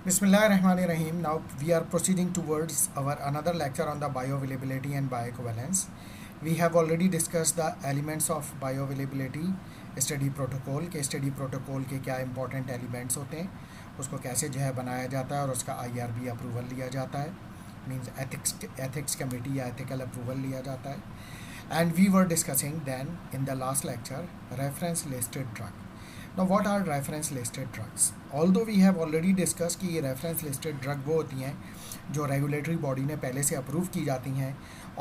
Bismillahirrahmanirrahim. Now we are proceeding towards our another lecture on the bioavailability and bioequivalence. We have already discussed the elements of bioavailability study protocol के study protocol के क्या important elements होते हैं, उसको कैसे जो है बनाया जाता है और उसका IRB अप्रूवल लिया जाता है, मीन्स एथिक्स कमेटी या एथिकल अप्रूवल लिया जाता है. And we were discussing then in the last lecture reference listed drug. Now what are reference listed drugs? Although we have already discussed कि ये reference listed drug वो होती हैं जो रेगुलेटरी बॉडी ने पहले से अप्रूव की जाती हैं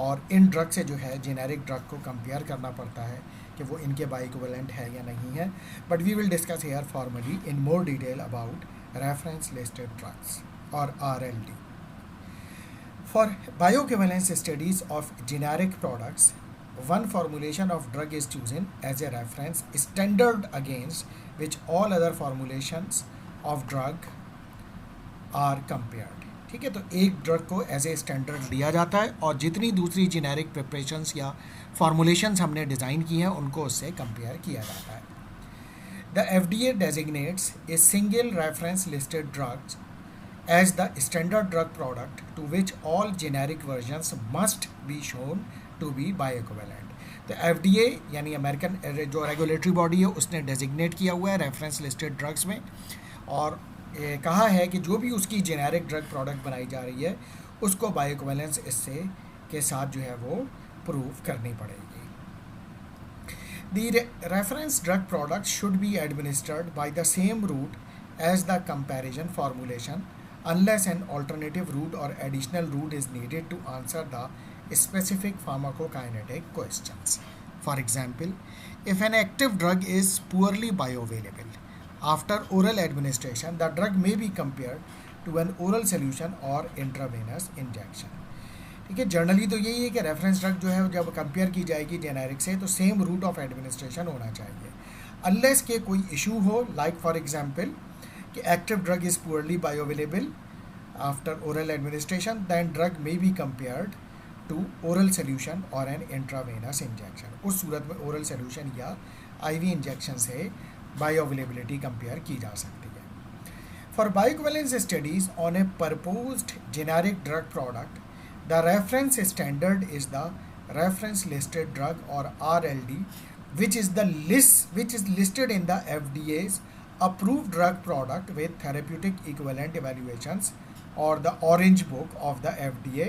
और इन ड्रग से जो है जेनेरिक ड्रग को कंपेयर करना पड़ता है कि वो इनके बायोइक्विवेलेंट है या नहीं है. But we will discuss here formally in more detail about reference listed drugs और RLD. For bioequivalence studies of generic products, one formulation of drug is chosen as a reference standard against which all other formulations of drug are compared. ठीक है, तो एक drug को as a standard लिया जाता है और जितनी दूसरी जेनेरिक प्रिपरेशंस या फॉर्मुलेशंस हमने डिज़ाइन की हैं उनको उससे कंपेयर किया जाता है. The FDA designates a single reference listed drugs as the standard drug product to which all generic versions must be shown to be bioequivalent. तो FDA यानी अमेरिकन जो रेगुलेटरी बॉडी है उसने डेजिग्नेट किया हुआ है रेफरेंस लिस्टेड ड्रग्स में और कहा है कि जो भी उसकी जेनेरिक ड्रग प्रोडक्ट बनाई जा रही है उसको बायोइक्विवेलेंस इससे के साथ जो है वो प्रूव करनी पड़ेगी. The reference drug product should be administered by the same route as the comparison formulation unless an alternative route or additional route is needed to answer the specific pharmacokinetic questions. For example, if an active drug is poorly bioavailable, after oral administration, the drug may be compared to an oral solution or intravenous injection. ठीक है, generally तो यही है कि reference drug जो है जब compare की जाएगी जेनेरिक से तो सेम रूट ऑफ एडमिनिस्ट्रेशन होना चाहिए अनलेस के कोई इशू हो, लाइक फॉर एग्जांपल कि active drug is poorly bioavailable after oral administration, than drug may be compared to oral solution और एन इंट्रावेनस इंजेक्शन. उस सूरत में ओरल सोल्यूशन या IV इंजेक्शन से बायोअवेलेबिलिटी कंपेयर की जा सकती है. For bioequivalence studies on a proposed generic drug product, the reference standard is the reference listed drug और RLD which is listed in the FDA's approved drug product with therapeutic equivalent evaluations or the Orange Book of the FDA,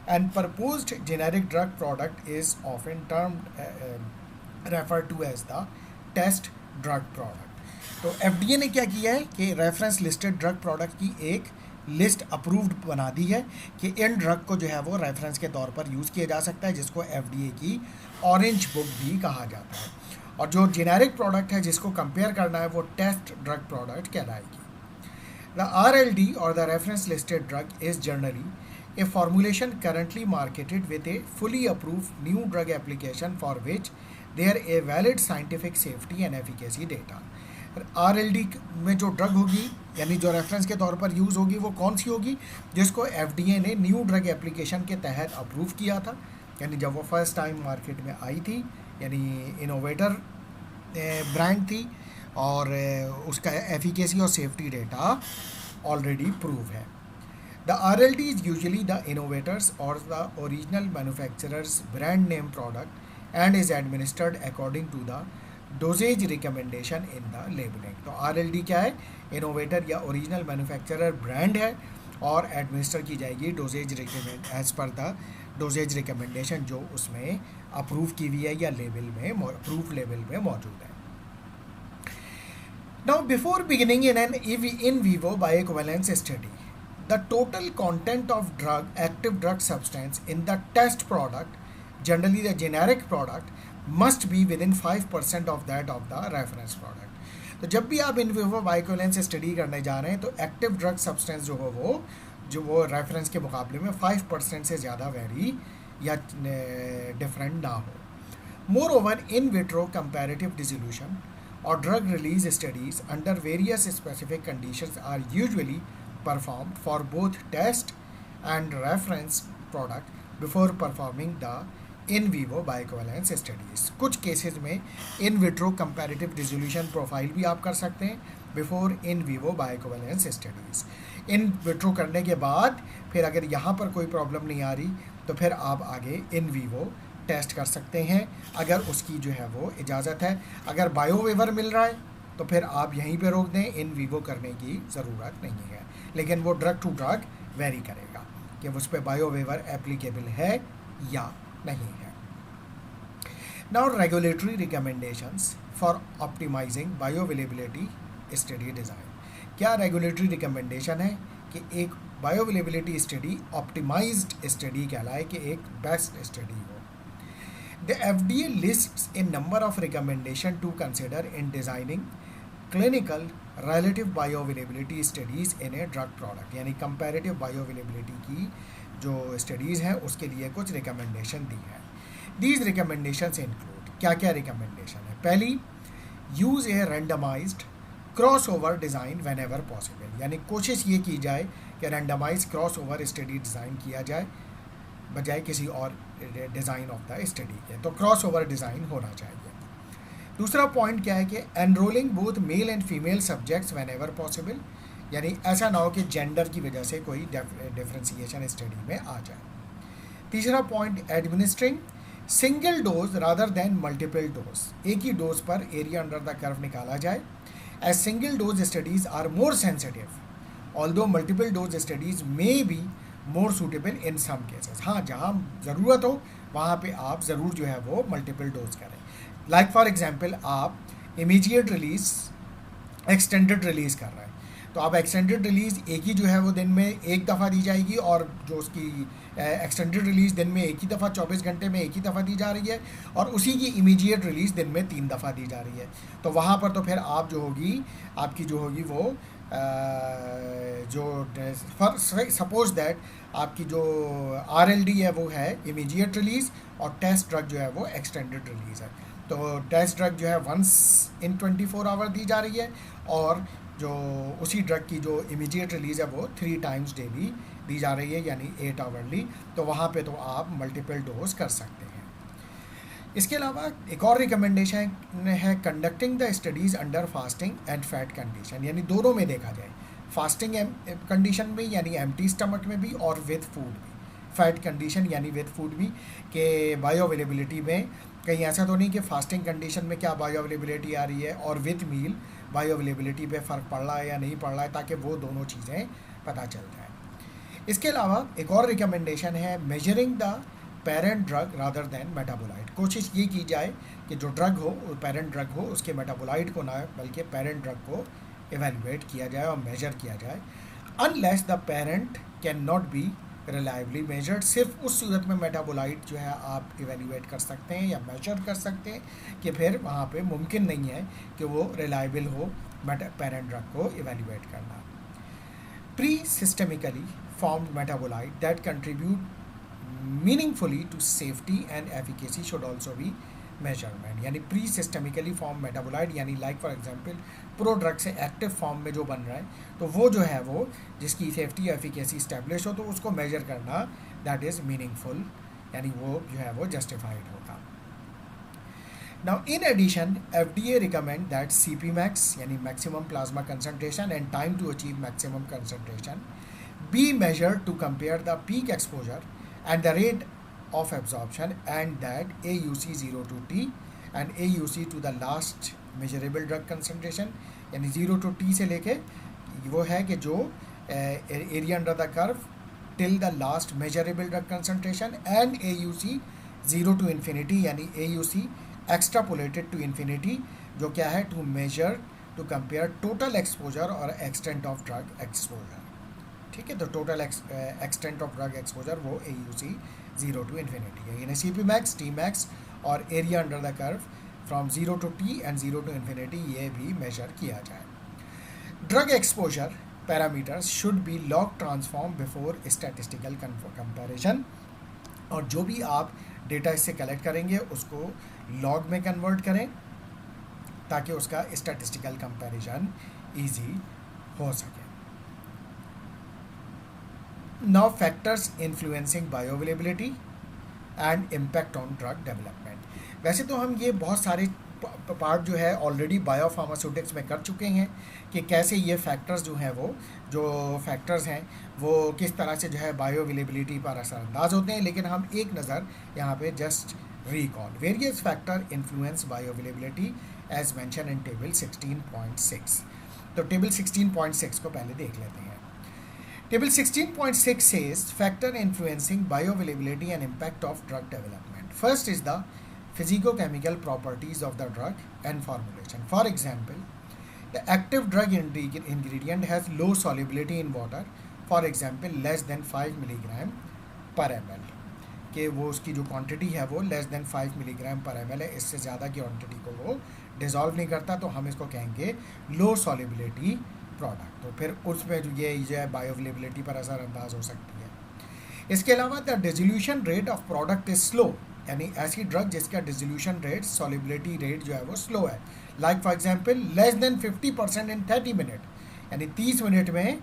and proposed generic drug product is often referred to as the test drug product. तो FDA ने क्या किया है कि reference listed drug product की एक list approved बना दी है कि इन ड्रग को जो है वो रेफरेंस के तौर पर यूज़ किया जा सकता है, जिसको FDA की ऑरेंज बुक भी कहा जाता है. और जो जेनेरिक प्रोडक्ट है जिसको कंपेयर करना है वो टेस्ट ड्रग प्रोडक्ट कहलाएगी. द RLD और the reference listed drug is generally a formulation currently marketed with a fully approved new drug application for which there a valid scientific safety and efficacy data. RLD में जो drug होगी यानी जो reference के तौर पर use होगी वो कौन सी होगी, जिसको FDA ने न्यू ड्रग एप्लीकेशन के तहत अप्रूव किया था, यानी जब वो फर्स्ट टाइम मार्केट में आई थी, यानी इनोवेटर ब्रांड थी और उसका एफिकेसी और सेफ्टी डेटा ऑलरेडी प्रूव है. The RLD is usually the innovators और the original manufacturers brand name product and is administered according to the doses recommendation in the labeling. तो RLD क्या है, innovator या ओरिजिनल मैन्युफैक्चरर ब्रांड है और administer की जाएगी doses recommend as per the doses recommendation जो उसमें अप्रूव की हुई है या लेवल में अप्रूव लेवल में मौजूद है. Now before beginning in an in vivo bioequivalence study, the total content of drug active drug substance in the test product, generally the generic product, must be within 5% of that of the reference product. तो जब भी आप इन vivo bioequivalence study करने जा रहे हैं तो active drug substance जो वो रेफरेंस के मुकाबले में 5% से ज़्यादा वेरी या डिफरेंट ना हो. Moreover in vitro comparative dissolution और drug release studies under various specific conditions are usually performed for both test and reference product before performing the in vivo bioequivalence studies. कुछ cases में in vitro comparative dissolution profile भी आप कर सकते हैं before in vivo bioequivalence studies. In vitro करने के बाद फिर अगर यहाँ पर कोई प्रॉब्लम नहीं आ रही तो फिर आप आगे इन विवो टेस्ट कर सकते हैं, अगर उसकी जो है वो इजाज़त है। अगर बायोवेवर मिल रहा है तो फिर आप यहीं पे रोक दें, इन विवो करने की ज़रूरत नहीं है। लेकिन वो ड्रग टू ड्रग वेरी करेगा कि उस पर बायोवेवर एप्लीकेबल है या नहीं है। Now regulatory recommendations for optimising bioavailability study design. क्या रेगुलेटरी रिकमेंडेशन है कि एक बायोअवेलेबिलिटी स्टडी ऑप्टिमाइज्ड स्टडी कहलाए, कि एक बेस्ट स्टडी हो। The FDA lists a number of recommendations to consider in designing clinical relative bioavailability studies in a drug product, यानी comparative bioavailability की जो studies हैं उसके लिए कुछ recommendation दी है। These recommendations include, क्या क्या recommendation है? पहली, use a randomized crossover design whenever possible, यानी कोशिश ये की जाए कि randomized crossover study डिज़ाइन किया जाए बजाय किसी और डिज़ाइन ऑफ द स्टडी के, तो क्रॉस ओवर डिज़ाइन होना चाहिए। दूसरा पॉइंट क्या है कि enrolling both male and female subjects when ever possible, यानी ऐसा ना हो कि जेंडर की वजह से कोई डिफ्रेंसिएशन स्टडी में आ जाए। तीसरा point, administering single dose rather than multiple dose, एक ही डोज पर एरिया अंडर द कर्व निकाला जाए, as single dose studies are more sensitive although multiple dose studies may be more suitable in some cases. हाँ, जहाँ ज़रूरत हो वहाँ पे आप ज़रूर जो है वो मल्टीपल डोज करें। लाइक फॉर एग्जांपल, आप इमीडिएट रिलीज़ एक्सटेंडेड रिलीज़ कर रहे हैं तो आप एक्सटेंडेड रिलीज़ एक ही जो है वो दिन में एक दफ़ा दी जाएगी, और जो उसकी एक्सटेंडेड रिलीज़ दिन में एक ही दफ़ा 24 घंटे में एक ही दफ़ा दी जा रही है, और उसी की इमीडिएट रिलीज़ दिन में 3 दफ़ा दी जा रही है। तो वहाँ पर तो फिर आप जो होगी आपकी जो होगी वो जो सपोज दैट आपकी जो RLD है वो है इमीडिएट रिलीज़, और टेस्ट ड्रग जो है वो एक्सटेंडेड रिलीज़ है। तो टेस्ट ड्रग जो है वंस इन 24 आवर दी जा रही है, और जो उसी ड्रग की जो इमीडिएट रिलीज़ है वो 3 टाइम्स डेली दी जा रही है, यानी 8 आवरली। तो वहाँ पे तो आप मल्टीपल डोज कर सकते हैं। इसके अलावा एक और रिकमेंडेशन है conducting the studies under fasting and fat condition, यानी दोनों में देखा जाए, फास्टिंग कंडीशन में यानी एम्प्टी स्टमक में भी, और विद फूड भी, फैट कंडीशन यानी विद फूड भी, कि बायो अवेलेबिलिटी में कहीं ऐसा तो नहीं कि फास्टिंग कंडीशन में क्या बायो अवेलेबिलिटी आ रही है और विद मील बायो अवेलेबिलिटी पे फ़र्क पड़ रहा है या नहीं पड़ रहा है, ताकि वो दोनों चीज़ें पता चल जाए। इसके अलावा एक और रिकमेंडेशन है measuring the parent drug rather than metabolite. कोशिश ये की जाए कि जो ड्रग हो पेरेंट ड्रग हो उसके मेटाबोलाइट को ना बल्कि पेरेंट ड्रग को इवेलुएट किया जाए और मेजर किया जाए। Unless the parent can not be reliably measured, सिर्फ उस सूरत में मेटाबोलाइट जो है आप इवेलुएट कर सकते हैं या मेजर कर सकते हैं कि फिर वहाँ पे मुमकिन नहीं है कि वो रिलायबल हो पेरेंट ड्रग को इवेलुएट करना। Pre systemically formed metabolite that contribute meaningfully to safety and efficacy should also be measurement, यानी प्री सिस्टमिकली फॉर्म मेटाबोलाइट, यानी like for example pro drug से एक्टिव फॉर्म में जो बन रहा है तो वो जो है वो जिसकी सेफ्टी एफिकेसी इस्टेब्लिश हो तो उसको मेजर करना दैट इज़ मीनिंगफुल, यानी वो जो है वो जस्टिफाइड होगा। Now in addition FDA recommend that CP max यानी maximum plasma concentration and time to achieve maximum concentration be measured to compare the peak exposure and the rate of absorption, and that AUC 0 to T and AUC to the last measurable drug concentration, यानी 0 to T से लेके वो है कि जो area under the curve till the last measurable drug concentration, and AUC 0 to infinity यानी AUC extrapolated to infinity, जो क्या है to measure to compare total exposure और extent of drug exposure। ठीक है, तो total extent of drug exposure वो AUC 0 to infinity है, यानी CP max, T max और area under the curve from 0 to T and 0 to infinity ये भी मेजर किया जाए। Drug exposure parameters should be log transform before statistical comparison, और जो भी आप डेटा इससे कलेक्ट करेंगे उसको लॉग में कन्वर्ट करें ताकि उसका स्टैटिस्टिकल कंपैरिजन ईजी हो सके। Now factors influencing bioavailability and impact on drug development। वैसे तो हम ये बहुत सारे पार्ट जो है ऑलरेडी बायोफार्मास्यूटिक्स में कर चुके हैं कि कैसे ये फैक्टर्स जो हैं वो जो फैक्टर्स हैं वो किस तरह से जो है बायो अवेलेबिलिटी पर असरअंदाज होते हैं। लेकिन हम एक नज़र यहाँ पे just recall various factor influence bioavailability as mention in table 16.6। तो टेबल 16.6 को पहले देख लेते हैं। Table 16.6 says factor influencing bioavailability and impact of drug development. First is the physicochemical properties of the drug and formulation. For example, the active drug ingredient has low solubility in water, for example less than 5 milligram per ml, कि वो उसकी जो quantity है वो less than 5 milligram पर ml है, इससे ज़्यादा की क्वांटिटी को वो डिज़ोल्व नहीं करता, तो हम इसको कहेंगे लो सॉल्युबिलिटी प्रोडक्ट। तो फिर उसमें जो है बायो अवेलेबिलिटी पर असरअंदाज हो सकती है। इसके अलावा the dissolution rate of product is slow, यानी ऐसी ड्रग जिसका डिसोल्यूशन रेट सॉल्युबिलिटी रेट जो है वो स्लो है, like for example less than 50% in 30 minute, यानी 30 मिनट में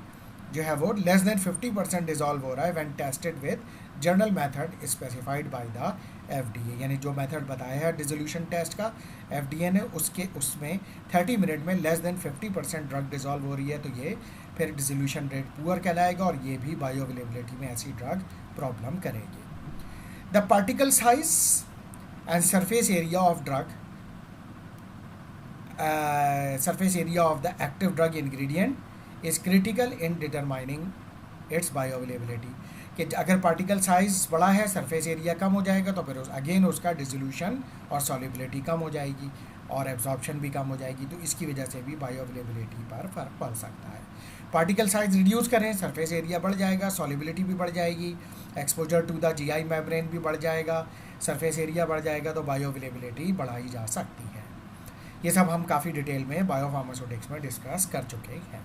जो है वो लेस देन 50% डिजॉल्व हो रहा है when tested with journal method specified by the FDA, यानी जो मेथड बताया है डिसोल्यूशन टेस्ट का FDA ने उसमें 30 मिनट में लेस देन 50% ड्रग डिजॉल्व हो रही है, तो ये फिर डिसोल्यूशन रेट पुअर कहलाएगा और ये भी बायो अवेलेबिलिटी में ऐसी ड्रग प्रॉब्लम करेगी। The particle size and surface area of drug surface area of the active drug ingredient is critical in determining its bioavailability, कि अगर पार्टिकल साइज बड़ा है सरफेस एरिया कम हो जाएगा तो फिर अगेन उसका डिसोल्यूशन और सॉल्युबिलिटी कम हो जाएगी और एब्जॉर्प्शन भी कम हो जाएगी, तो इसकी वजह से भी बायोअवेलेबिलिटी पर फर्क पड़ सकता है। पार्टिकल साइज रिड्यूस करें सरफेस एरिया बढ़ जाएगा, सॉल्युबिलिटी भी बढ़ जाएगी, exposure to the GI membrane भी बढ़ जाएगा, सरफेस एरिया बढ़ जाएगा, तो बायोअवेलेबिलिटी बढ़ाई जा सकती है। ये सब हम काफ़ी डिटेल में बायोफार्मास्यूटिक्स में डिस्कस कर चुके हैं।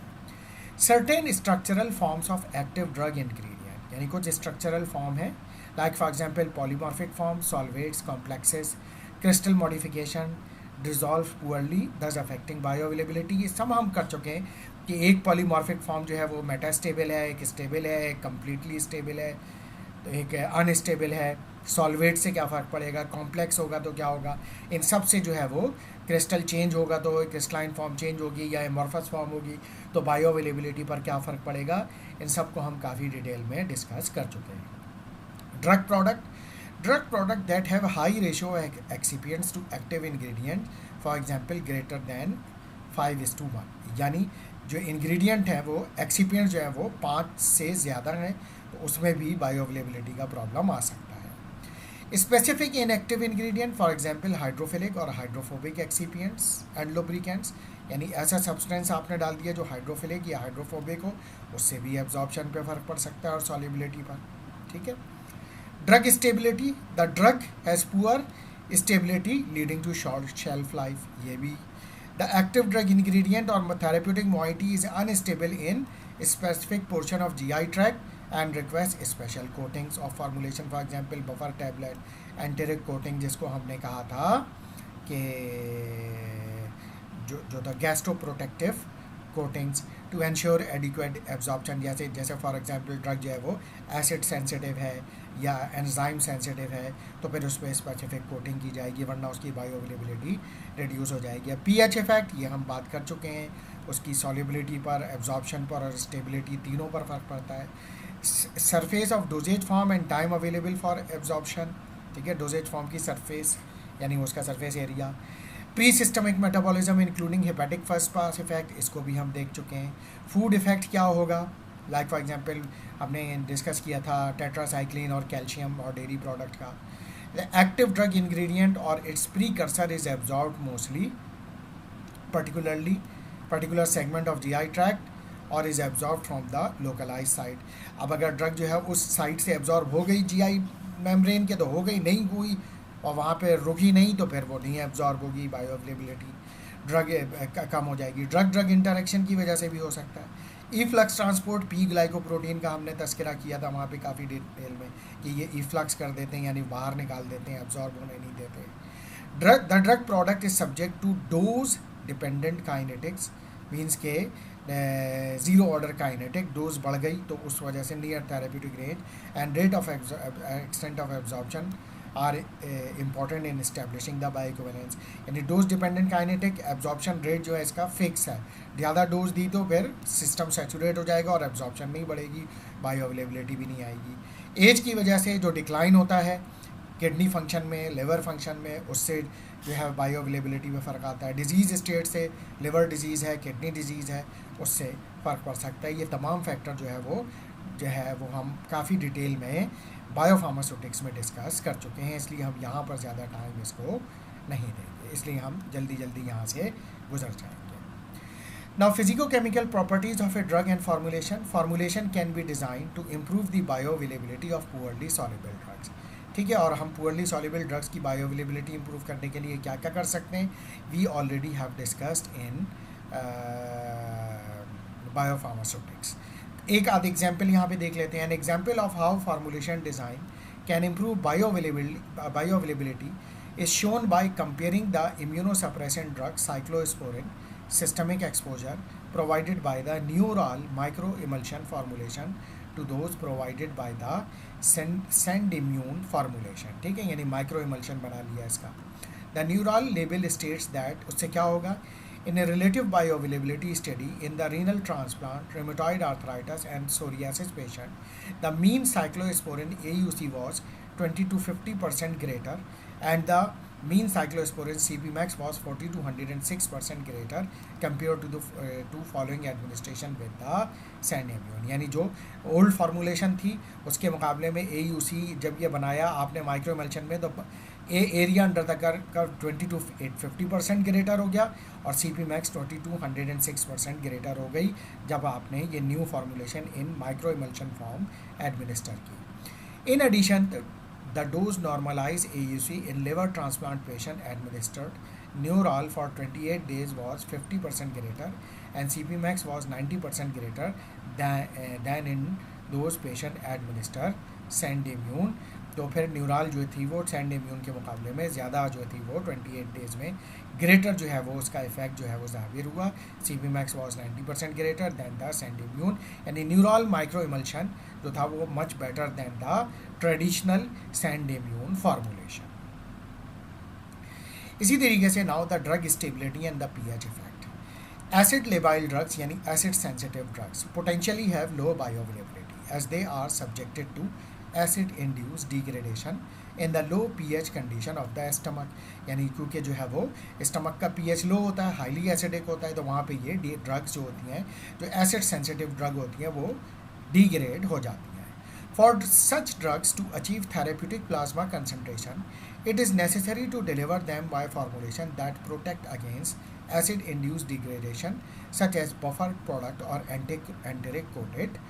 Certain structural forms of active drug ingredient, यानी कुछ स्ट्रक्चरल फॉर्म है, like for example polymorphic form, solvates, complexes, crystal modification, dissolve poorly thus affecting bioavailability. ये सब हम कर चुके हैं कि एक पॉलीमॉर्फिक फॉर्म जो है वो मेटास्टेबल है, एक स्टेबल है, एक कम्प्लीटली स्टेबल है, तो एक अनस्टेबल है। सॉल्वेट से क्या फ़र्क पड़ेगा, कॉम्प्लेक्स होगा तो क्या होगा, इन सब से जो है वो क्रिस्टल चेंज होगा तो क्रिस्टलाइन फॉर्म चेंज होगी या एमॉर्फस फॉर्म होगी, तो बायो अवेलेबिलिटी पर क्या फ़र्क पड़ेगा, इन सब को हम काफ़ी डिटेल में डिस्कस कर चुके हैं। Drug product that have high ratio excipients to active ingredient, for example greater than 5:1, यानी जो इंग्रेडिएंट है वो एक्सिपिएंट जो है वो 5 से ज़्यादा है, तो उसमें भी बायो अवेलेबिलिटी का प्रॉब्लम आ सकता है। Specific inactive ingredient, for example hydrophilic और हाइड्रोफोबिक एक्सिपिएंट्स एंड लुब्रिकेंट्स, यानी ऐसा सब्सटेंस आपने डाल दिया जो हाइड्रोफिलिक या हाइड्रोफोबिक हो, उससे भी एब्जॉर्प्शन पे फर्क पड़ सकता है और सॉल्युबिलिटी पर। ठीक है। Drug stability, the drug has poor stability leading to short shelf life, ये भी। द एक्टिव ड्रग इंग्रेडिएंट और therapeutic moiety is unstable in specific portion of GI tract and request special coatings of formulation, for example buffer tablet, enteric coating जिसको हमने कहा था कि जो था gastroprotective coatings to ensure adequate absorption, जैसे for example drug जो है वो एसिड सेंसिटिव है या एंजाइम सेंसिटिव है, तो फिर उस पर स्पेसिफिक कोटिंग की जाएगी, वरना उसकी बायो अवेलेबिलिटी रिड्यूस हो जाएगी। pH इफेक्ट ये हम बात कर चुके हैं, उसकी सॉल्युबिलिटी पर, एब्जॉर्प्शन पर और स्टेबिलिटी तीनों पर फर्क पड़ता है। Surface of dosage form and time available for absorption, ठीक है, डोजेज फॉर्म की सरफेस यानी उसका surface area. Pre systemic metabolism including hepatic first pass effect, इसको भी हम देख चुके हैं। फूड इफेक्ट क्या होगा, लाइक फॉर एग्जांपल हमने डिस्कस किया था टेट्रासाइक्लिन और कैल्शियम और डेयरी प्रोडक्ट का। द एक्टिव ड्रग इंग्रेडिएंट और its precursor is absorbed mostly particular segment of GI tract और is absorb from the localize site. अब अगर ड्रग जो है उस साइट से एब्जॉर्ब हो गई GI मेम्ब्रेन के तो हो गई, नहीं हुई और वहाँ पे रुकी नहीं तो फिर वो नहीं एब्जॉर्ब होगी, बायो अवेलेबिलिटी ड्रग कम हो जाएगी। ड्रग इंटरेक्शन की वजह से भी हो सकता है। ईफ्लक्स ट्रांसपोर्ट, P ग्लाइकोप्रोटीन का हमने तस्करा किया था वहाँ पे काफ़ी डिटेल में कि ये ईफ्लक्स कर देते हैं, यानी बाहर निकाल देते हैं, एब्जॉर्ब होने नहीं देते। The drug product is subject to dose dependent kinetics, means के ज़ीरो ऑर्डर काइनेटिक, डोज बढ़ गई तो उस वजह से near therapeutic range and rate of extent of absorption are important in establishing the bioequivalence. यानी dose dependent kinetic absorption rate जो है इसका फिक्स है, ज़्यादा डोज दी तो फिर सिस्टम सैचुरेट हो जाएगा और एब्जॉर्प्शन नहीं बढ़ेगी, बायो अवेलेबिलिटी भी नहीं आएगी। एज की वजह से जो डिक्लाइन होता है किडनी फंक्शन में, लिवर फंक्शन में, उससे जो है बायो अवेलेबिलिटी में फ़र्क आता है। डिजीज़ स्टेट से, लिवर डिजीज़ है, किडनी डिजीज़ है, उससे फ़र्क पड़ सकता है। ये तमाम फैक्टर जो है वो हम काफ़ी डिटेल में बायोफार्मास्यूटिक्स में डिस्कस कर चुके हैं, इसलिए हम यहाँ पर ज़्यादा टाइम इसको नहीं देंगे, इसलिए हम जल्दी जल्दी यहाँ से गुजर जाएंगे। Now physicochemical properties of a drug and formulation can be design to improve the bioavailability of poorly soluble drugs. ठीक है, और हम पुअरली सॉल्युबल ड्रग्स की बायो अवेलेबिलिटी इंप्रूव करने के लिए क्या क्या कर सकते हैं, we already have discussed in biopharmaceutics. एक आध एग्जाम्पल यहाँ पे देख लेते हैं। An example of how formulation design can improve bioavailability is shown by comparing the immunosuppressant drug cyclosporin systemic exposure provided by the neural microemulsion formulation to those provided by the Sandimmune formulation। ठीक है, यानी micro emulsion बना लिया इसका। The neural label states that, उससे क्या होगा, in a relative bioavailability study in the renal transplant, rheumatoid arthritis and psoriasis patient, the mean cyclosporin AUC was 20 to 50% greater and the mean cyclosporin CP max was 40 to 106% greater compared to the following administration with the Sandimmune। यानी जो old formulation थी उसके मुकाबले में AUC जब ये बनाया आपने माइक्रो इमल्शन में, तो area under the curve 20 to 50% greater हो गया और CP max 20 to 106% ग्रेटर हो गई जब आपने ये new formulation in micro emulsion form administer की। In addition the dose normalized AUC in liver transplant patient administered Neural for 28 days was 50% greater and CP max was 90% greater than in those patient administered Sandimmune। तो फिर न्यूराल जो थी वो सैंडिम्यून के मुकाबले में ज़्यादा जो थी वो 28 डेज़ में ग्रेटर जो है वो उसका इफेक्ट जो है वो ज़ाहिर हुआ। CP max was 90% greater than the Sandimmune, यानी न्यूराल माइक्रो इमल्शन जो था वो much better than the traditional Sandimmune formulation. इसी तरीके से now the drug stability and the pH effect. Acid labile drugs यानी acid sensitive drugs potentially have low bioavailability as they are subjected to acid induce degradation in the low pH condition of the stomach. यानी क्योंकि जो है वो stomach का pH लो होता है, highly acidic होता है, तो वहाँ पे ये ड्रग्स जो होती हैं, जो एसिड सेंसिटिव ड्रग होती हैं, वो डिग्रेड हो जाती हैं। For such drugs to achieve therapeutic plasma concentration it is necessary to deliver them by formulation that protect against acid induced degradation such as buffer product or enteric coated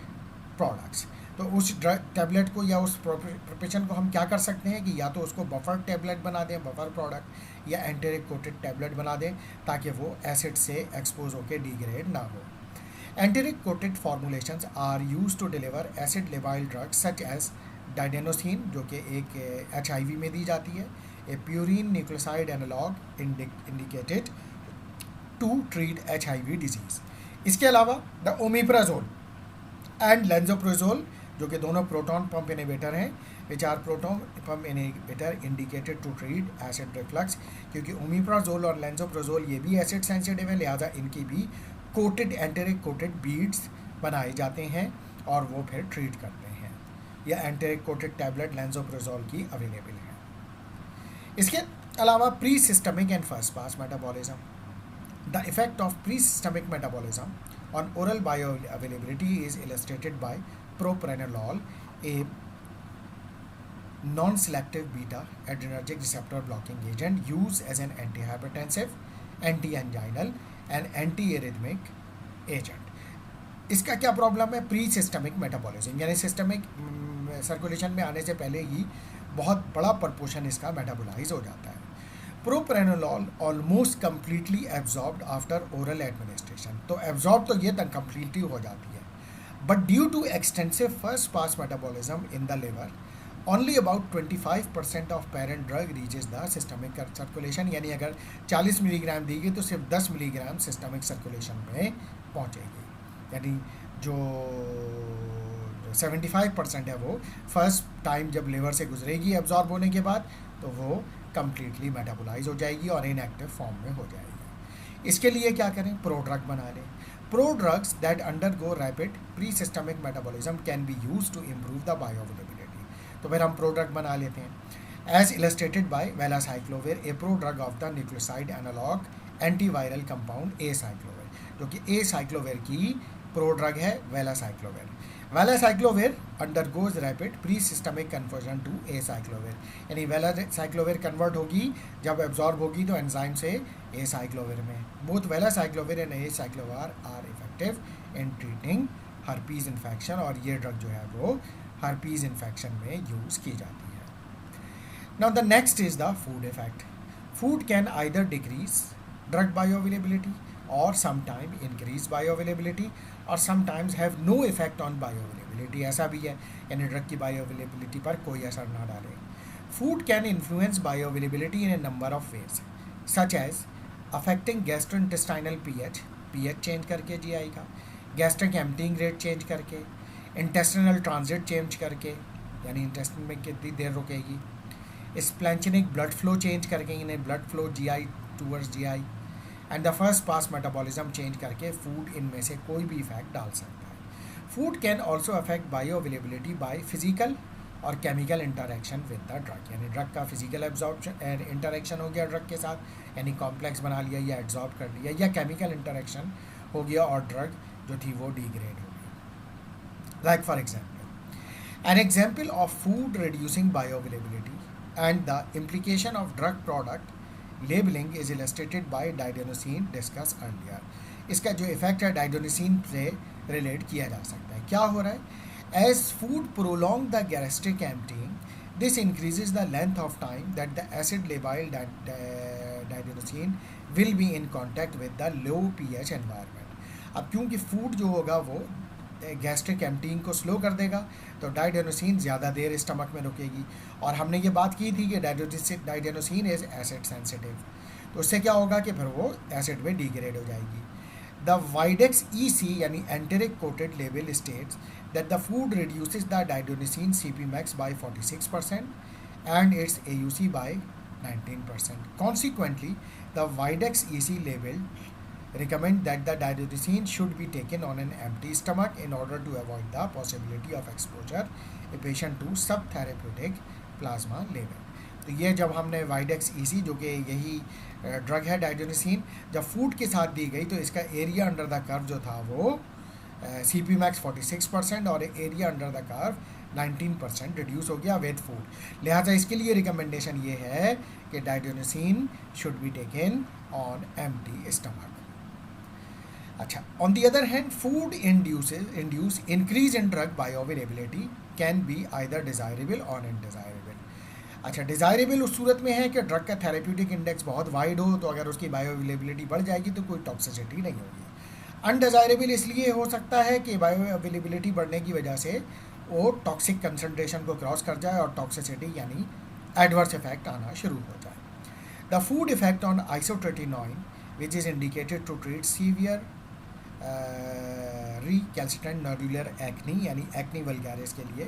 products। तो उस drug tablet को या उस preparation को हम क्या कर सकते हैं कि या तो उसको बफर टैबलेट बना दें, बफर प्रोडक्ट, या एंटेरिक कोटेड टैबलेट बना दें ताकि वो एसिड से एक्सपोज होकर डिग्रेड ना हो। Enteric coated formulations are use to deliver acid labile drugs such as didanosine जो कि एक HIV में दी जाती है, a purine nucleoside analog indicated to treat HIV disease. इसके अलावा द ओमेप्राजोल एंड लेंजोप्रोजोल जो कि दोनों प्रोटॉन पंप इनहिबिटर हैं, which are proton pump inhibitor indicated to treat acid reflux. क्योंकि ओमेप्राजोल और लेंजोप्रोजोल ये भी एसिड सेंसिटिव है, लिहाजा इनकी भी कोटेड एंटेरिक कोटेड बीड्स बनाए जाते हैं और वो फिर ट्रीट करते हैं, या एंटेरिक कोटेड टैबलेट लेंजोप्रोजोल की अवेलेबल है। इसके अलावा pre systemic and first pass metabolism. The effect of pre systemic metabolism on oral bio availability is illustrated bye propranolol, a non-selective beta adrenergic receptor blocking agent used as an antihypertensive, anti-anginal and anti-arrhythmic agent। इसका क्या problem है, pre systemic metabolism, यानी systemic circulation में आने से पहले ही बहुत बड़ा प्रपोर्शन इसका मेटाबोलाइज हो जाता है। Propranolol almost completely absorbed after oral administration, तो एब्जॉर्ब तो ये तक कम्प्लीटली हो जाती है, but due to extensive first pass metabolism in the liver only about 25% of parent drug reaches the systemic circulation। यानी अगर 40 मिलीग्राम दी गई तो सिर्फ 10 मिलीग्राम सिस्टमिक सर्कुलेशन में पहुंचेगी। यानी जो तो 75% है वो फर्स्ट टाइम जब लिवर से गुजरेगी एब्जॉर्ब होने के बाद, तो वो कम्प्लीटली मेटाबोलाइज हो जाएगी और इनएक्टिव फॉर्म में हो जाएगी। इसके लिए क्या करें, प्रो ड्रग बना लें। Prodrugs that undergo rapid pre systemic metabolism can be use to improve the bioavailability. तो फिर हम प्रो ड्रग बना लेते हैं। As illustrated by valacyclovir, a prodrug of the nucleoside analog antiviral compound acyclovir, जो कि acyclovir की prodrug है valacyclovir. Valacyclovir undergoes rapid pre systemic conversion to acyclovir, यानी valacyclovir convert होगी जब absorb होगी तो enzyme से ए साइक्लोविर में। Both valacyclovir and acyclovir are effective in treating herpes infection, और ये ड्रग जो है वो हर्पीज इन्फेक्शन में यूज़ की जाती है। Now the next is the food effect. Food can either decrease drug bioavailability और समटाइम इंक्रीज बायोअवेलेबिलिटी और sometimes have no effect on bioavailability. ऐसा भी है, यानी ड्रग की बायोअवेलेबिलिटी पर कोई असर ना डाले। Food can influence bioavailability in a number of ways, such as affecting gastrointestinal pH change करके जीआई का, गैस्ट्रिक एम्प्टिंग रेट चेंज करके, इंटेस्टिनल ट्रांजिट चेंज करके, यानी इंटेस्टिन में कितनी देर रुकेगी, स्प्लैंचनिक ब्लड फ्लो चेंज करके, यानी blood flow GI towards GI, and the first pass metabolism change करके फूड इनमें से कोई भी इफेक्ट डाल सकता है। Food can also affect bioavailability by physical और chemical interaction with the drug, यानी ड्रग का फिजिकल एब्जॉर्प्शन इंटरेक्शन हो गया ड्रग के साथ, यानी कॉम्प्लेक्स बना लिया या एब्जॉर्ब कर लिया, या केमिकल इंटरेक्शन हो गया और ड्रग जो थी वो डिग्रेड हो गई। Like for example, an example of food reducing bioavailability and the implication of drug product labeling is illustrated by didanosine discuss earlier. इसका जो इफेक्ट है डाइडोनोसिन से रिलेट किया जा सकता है। क्या हो रहा है, as food prolong the gastric emptying, this increases the length of time that the acid labile didanosine will be in contact with the low pH environment. अब क्योंकि फूड जो होगा वो गैस्ट्रिक एम्प्टिंग को स्लो कर देगा, तो डाइडेनोसिन ज़्यादा देर स्टमक में रुकेगी, और हमने ये बात की थी कि डाइडेनोसिन इज एसिड सेंसिटिव, तो उससे क्या होगा कि फिर वो एसिड में डिग्रेड हो जाएगी। द वाइडेक्स ईसी यानी enteric coated label states that the food reduces the didanosine CP max by 46% and its AUC by 19%. Consequently, the Widex EC label recommend that the diadenosine should be taken on an empty stomach in order to avoid the possibility of exposure a patient to subtherapeutic plasma level. तो ये जब हमने Widex EC जो कि यही drug है डाइडेनोसिन, जब food के साथ दी गई तो इसका एरिया अंडर द कर्व जो था वो CP मैक्स 46% और area under the curve 19% reduce हो गया विद फूड। लिहाजा इसके लिए रिकमेंडेशन ये है कि didanosine should be taken on empty stomach. अच्छा, on the other hand food induce increase in drug bioavailability can be either desirable और इनडिज़ायरेबल। अच्छा, डिज़ायरेबल उस सूरत में है कि ड्रग का थेरेप्यूटिक इंडेक्स बहुत वाइड हो, तो अगर उसकी बायोअवेलेबिलिटी बढ़ जाएगी तो कोई टॉक्सिसिटी नहीं होगी। अनडिज़ायरेबल इसलिए हो सकता है कि बायोअवेलेबिलिटी बढ़ने की वजह से वो टॉक्सिक कंसनट्रेशन को क्रॉस कर जाए और टॉक्सिसिटी यानी एडवर्स इफेक्ट आना शुरू हो जाए। The food effect on isotretinoin which is indicated to treat severe recalcitrant nodular acne यानी एक्नी वल्गैरिस के लिए,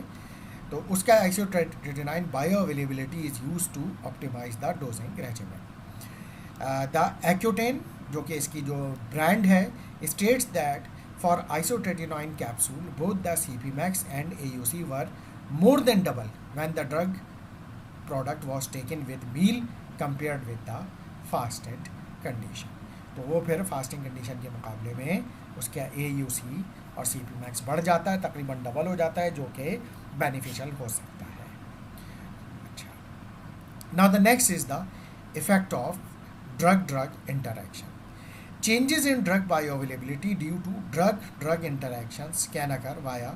तो उसका isotretinoin bioavailability is use to optimize the dosing regimen. The Accutane जो कि इसकी जो ब्रांड है states that for isotretinoin capsule both the CP max and AUC were more than double when the drug product was taken with meal compared with the fasted condition. तो वो फिर fasting condition के मुकाबले में उसका AUC और CP max बढ़ जाता है, तकरीबन डबल हो जाता है, जो कि बेनिफिशियल हो सकता है। अच्छा, now the next is the effect of drug interaction. Changes in drug bioavailability due to drug interactions can occur via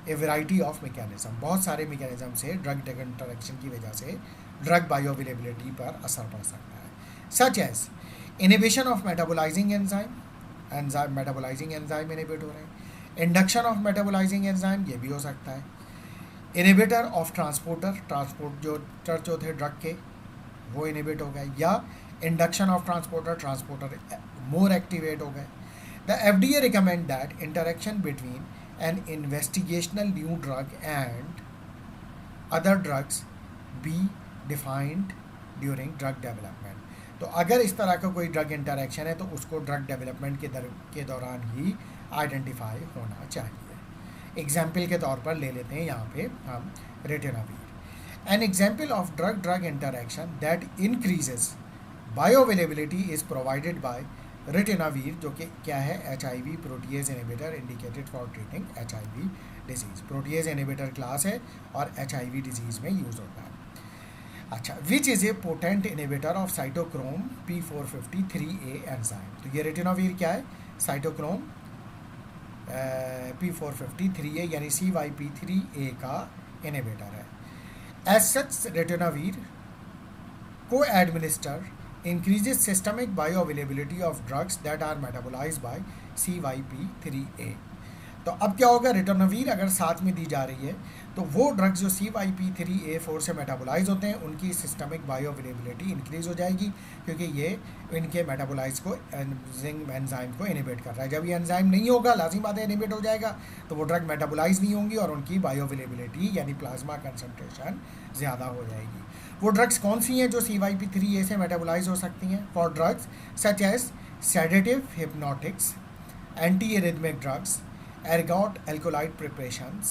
a variety of mechanism. बहुत सारे मैकेनिज्म से ड्रग इंटरैक्शन की वजह से ड्रग बायोअवेलेबिलिटी पर असर पड़ सकता है, such as inhibition of metabolising enzyme metabolising enzyme inhibit हो रहे हैं, इंडक्शन ऑफ मेटाबोलाइजिंग एंजाइम ये भी हो सकता है, इनिबिटर ऑफ ट्रांसपोर्टर जो थे ड्रग के वो इनिबिट हो गए, या induction of transporter more activate हो गए। The FDA recommend that interaction between an investigational new drug and other drugs be defined during drug development. तो अगर इस तरह का कोई ड्रग इंटरेक्शन है तो उसको ड्रग डेवलपमेंट के दौरान ही आइडेंटिफाई होना चाहिए. एग्जाम्पल के तौर पर ले लेते हैं यहाँ पे हम ritonavir. An example of drug drug interaction that increases bioavailability is provided by ritonavir, जो कि क्या है, HIV protease inhibitor indicated for treating HIV disease. Protease inhibitor class है और HIV डिजीज में यूज होता है. अच्छा, which is a potent inhibitor of cytochrome P450 enzyme. तो ये रेटिनावीर क्या है, साइटोक्रोम P450 यानी CYP3A का इनहिबिटर है. एज सच रेटिनावीर को administer increases systemic bioavailability of drugs that are metabolized by CYP3A. तो अब क्या होगा, रिटर्नवीर अगर साथ में दी जा रही है तो वो ड्रग्स जो CYP3A4 से मेटाबोलाइज होते हैं उनकी सिस्टमिक बायोअवेलेबिलिटी इंक्रीज हो जाएगी, क्योंकि ये इनके मेटाबोलाइज को एंजाइम को इनहिबिट कर रहा है. जब ये एंजाइम नहीं होगा, लाजिम बात है इनहिबिट हो जाएगा, तो वो ड्रग मेटाबोलाइज नहीं होंगी और उनकी बायोअवेलेबिलिटी यानी प्लाज्मा कंसनट्रेशन ज़्यादा हो जाएगी. वो ड्रग्स कौन सी हैं जो CYP3A से मेटाबोलाइज हो सकती हैं? For drugs such as sedative, hypnotics, antiarrhythmic drugs, ergot alkaloid preparations,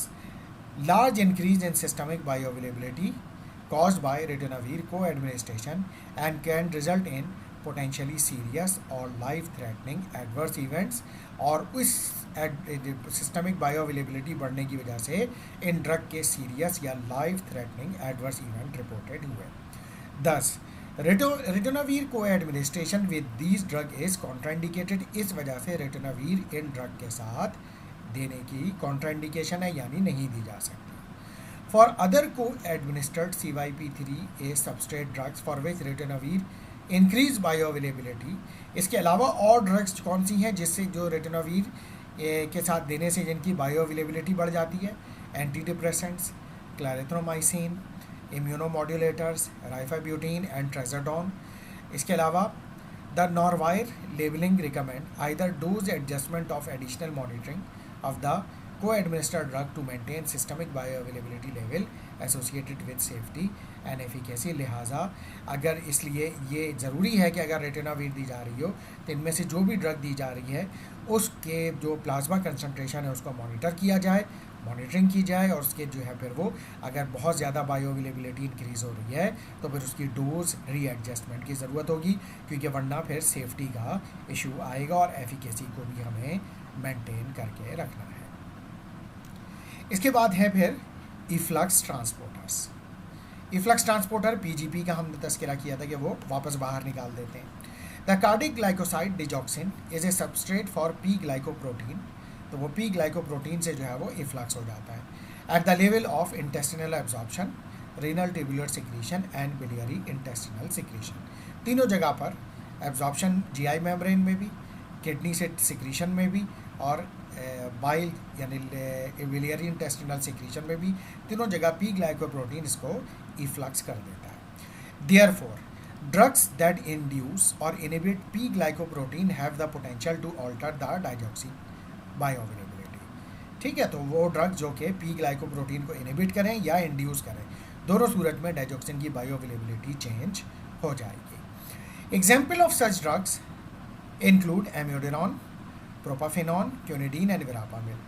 large increase in systemic bioavailability caused by ritonavir co-administration and can result in potentially serious or life-threatening adverse events. और उस systemic bioavailability बढ़ने की वजह से इन drug के serious या life threatening adverse event reported हुए. thus ritonavir को administration with these drug is contraindicated. इस वजह से रिटोनावीर इन ड्रग के साथ देने की कॉन्ट्राइंडिकेशन है यानी नहीं दी जा सकती. फॉर अदर को administered CYP3A substrate drugs for which ritonavir increase bioavailability. इसके अलावा और ड्रग्स कौन सी हैं जिससे जो रिटोनावीर के साथ देने से जिनकी बायोअवेलेबिलिटी बढ़ जाती है? Antidepressants, clarithromycin, immunomodulators, rifabutin and trazodone. इसके अलावा the Norvir labeling recommend either dose adjustment of additional monitoring of the co-administered drug to maintain systemic bioavailability level associated with safety and efficacy. लिहाजा अगर इसलिए ये ज़रूरी है कि अगर रेटिनावीर दी जा रही हो तो इनमें से जो भी ड्रग दी जा रही है उसके जो प्लाज्मा कंसनट्रेशन है उसको मॉनिटर किया जाए, मॉनिटरिंग की जाए, और उसके जो है फिर वो अगर बहुत ज़्यादा बायोअवेलेबिलिटी इंक्रीज़ हो रही है तो फिर उसकी डोज रीएडजस्टमेंट की ज़रूरत होगी, क्योंकि वरना फिर सेफ्टी का इशू आएगा और एफिकेसी को भी हमें मेंटेन करके रखना है. इसके बाद है फिर efflux transporters. Efflux transporter PGP का हमने तस्करा किया था कि वो वापस बाहर निकाल देते हैं. The cardiac glycoside digoxin is a substrate for P glycoprotein. तो वो P ग्लाइकोप्रोटीन से जो है वो इफ्लक्स हो जाता है at the level of intestinal absorption, renal tubular secretion and biliary intestinal secretion. तीनों जगह पर एब्जॉर्प्शन GI मेम्ब्रेन में भी, किडनी से सिक्रीशन में भी और बाइल यानी बिलियरी इंटेस्टिनल सिक्रीशन में भी, तीनों जगह P ग्लाइकोप्रोटीन इसको इफ्लक्स कर देता है. देयरफॉर ड्रग्स दैट इंड्यूस और inhibit P glycoprotein have the potential to alter the digoxin bioavailability. ठीक है, तो वो ड्रग्स जो कि P ग्लाइकोप्रोटीन को इनहिबिट करें या इंड्यूस करें, दोनों सूरत में डाइजॉक्सिन की बायोअवेलेबिलिटी चेंज हो जाएगी. Example of such drugs include amiodarone, propafenone, quinidine and verapamil.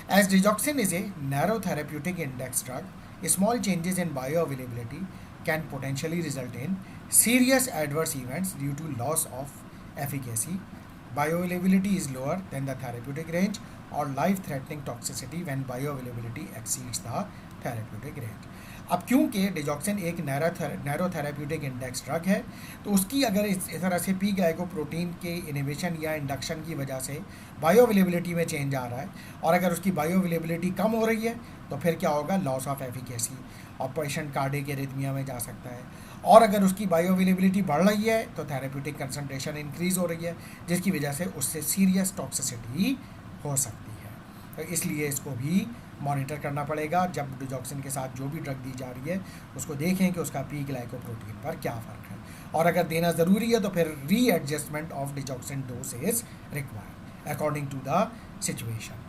As digoxin is a narrow therapeutic index drug, small changes in bioavailability can potentially result in serious adverse events due to loss of efficacy. Bioavailability is lower than the therapeutic range or life-threatening toxicity when bioavailability exceeds the therapeutic range. अब क्योंकि digoxin एक narrow therapeutic index drug है तो उसकी अगर इस तरह से P ग्लाइकोप्रोटीन के इनहिबिशन या इंडक्शन की वजह से बायोअवेलेबिलिटी में चेंज आ रहा है और अगर उसकी बायोअवेलेबिलिटी कम हो रही है तो फिर क्या होगा, लॉस ऑफ एफिकेसी और पेशेंट कार्डिक एरिथमिया में जा सकता है. और अगर उसकी बायोअवेलेबिलिटी बढ़ रही है तो थेरेप्यूटिक कंसंट्रेशन इंक्रीज़ हो रही है जिसकी वजह से उससे सीरियस टॉक्सिसिटी हो सकती है. तो इसलिए इसको भी मॉनिटर करना पड़ेगा. जब डिजॉक्सिन के साथ जो भी ड्रग दी जा रही है उसको देखें कि उसका P ग्लाइकोप्रोटीन पर क्या फ़र्क है, और अगर देना ज़रूरी है तो फिर readjustment of digoxin dose is required according to the situation.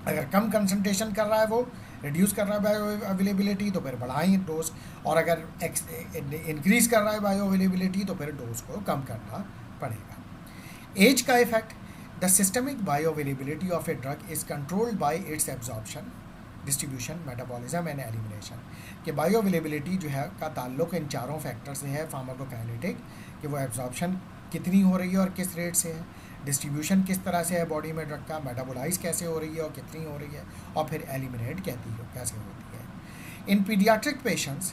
अगर कम कंसंट्रेशन कर रहा है, वो रिड्यूस कर रहा है बायो अवेलेबिलिटी, तो फिर बढ़ाएं डोज, और अगर इंक्रीज कर रहा है बायो अवेलेबिलिटी तो फिर डोज को कम करना पड़ेगा। एज का effect, the systemic bio availability of a drug is controlled by it's absorption, distribution, metabolism and elimination. कि बायो अवेलेबिलिटी जो है का ताल्लुक इन चारों फैक्टर से है, फार्माकोकाइनेटिक कि वो एब्जॉर्प्शन कितनी हो रही है और किस रेट से है, डिस्ट्रीब्यूशन किस तरह से है बॉडी में ड्रग का, मेटाबोलाइज कैसे हो रही है और कितनी हो रही है, और फिर एलिमिनेट कैसे होती है। In paediatric patients,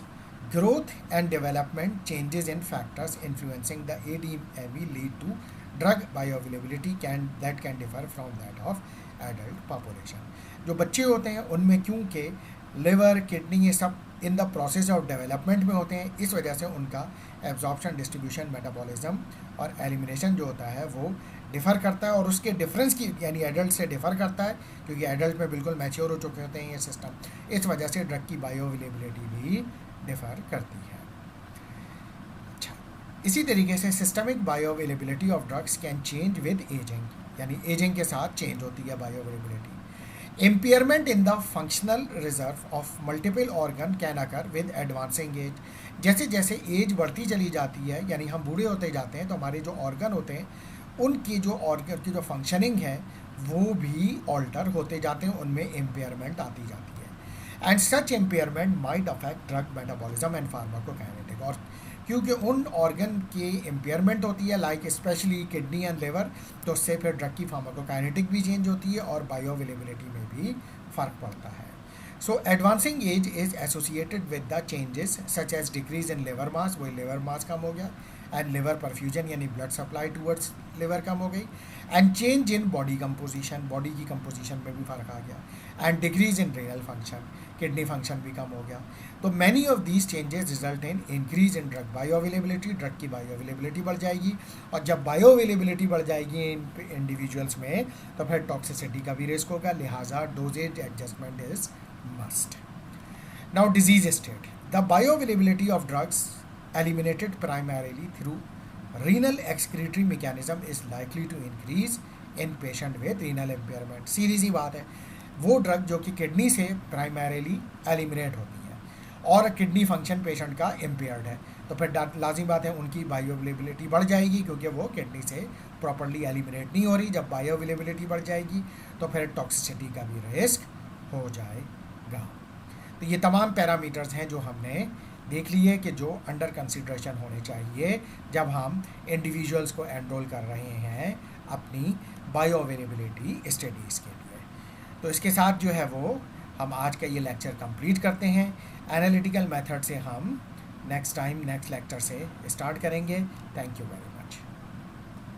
growth and development changes in factors influencing the ADME lead to drug bioavailability that can differ from that of adult population। जो बच्चे होते हैं उनमें क्योंकि लिवर, किडनी, ये सब in the process of development में होते हैं, इस वजह से उनका एब्जॉर्प्शन, डिस्ट्रीब्यूशन, मेटाबॉलिज्म और एलिमिनेशन जो होता है वो डिफ़र करता है, और उसके डिफरेंस की यानी एडल्ट से डिफ़र करता है, क्योंकि एडल्ट में बिल्कुल मैच्योर हो चुके होते हैं ये सिस्टम। इस वजह से ड्रग की बायो अवेलेबिलिटी भी डिफ़र करती है। अच्छा, इसी तरीके से systemic bio availability of drugs can change with ageing, यानी एजिंग के साथ चेंज होती है bio availability. Impairment in the functional reserve of multiple organ can occur with advancing as. जैसे जैसे एज बढ़ती चली जाती है, यानी हम बूढ़े होते जाते हैं, तो हमारे जो ऑर्गन होते हैं उनकी जो ऑर्गन की जो फंक्शनिंग है वो भी ऑल्टर होते जाते हैं, उनमें इम्पेयरमेंट आती जाती है। And such impairment might affect drug metabolism and pharmacokinetic. और क्योंकि उन ऑर्गन की इम्पेयरमेंट होती है, like specially kidney and liver, तो उससे फिर ड्रग की फार्माकोकाइनेटिक भी चेंज होती है और बायो अवेलेबिलिटी में भी फ़र्क पड़ता है। So advancing age is associated with the changes such as decrease in liver mass, वही लिवर मास कम हो गया, एंड लिवर परफ्यूजन यानी ब्लड सप्लाई टूवर्ड्स लिवर कम हो गई, and change in body composition, body की कंपोजिशन में भी फ़र्क आ गया, and decrease in renal function, kidney function भी कम हो गया। तो many of these changes result in increase in drug bio availability, drug की बायो अवेलेबिलिटी बढ़ जाएगी, और जब बायो अवेलेबिलिटी बढ़ जाएगी इन इंडिविजुअल्स में तो फिर टॉक्सिसिटी का भी रिस्क होगा, लिहाजा doses adjustment is must. Now disease state, the bioavailability of drugs eliminated primarily through renal excretory mechanism is likely to increase in patient with renal impairment। सीधी सी बात है, वो ड्रग जो कि किडनी से प्राइमरीली एलिमिनेट होती है और kidney function patient का इम्पेयर्ड है, तो फिर लाजिम बात है उनकी बायो अवेलेबिलिटी बढ़ जाएगी, क्योंकि वो किडनी से प्रॉपरली एलिमिनेट नहीं हो रही। जब बायो अवेलेबिलिटी बढ़ जाएगी तो फिर टॉक्सिसिटी का भी रिस्क हो जाएगा। तो ये तमाम पैरामीटर्स हैं जो हमने देख लिए कि जो अंडर कंसिडरेशन होने चाहिए जब हम इंडिविजुअल्स को एनरोल कर रहे हैं अपनी बायो अवेलेबिलिटी स्टडीज़ के लिए। तो इसके साथ जो है वो हम आज का ये लेक्चर कंप्लीट करते हैं। एनालिटिकल मेथड से हम नेक्स्ट लेक्चर से स्टार्ट करेंगे। Thank you very much.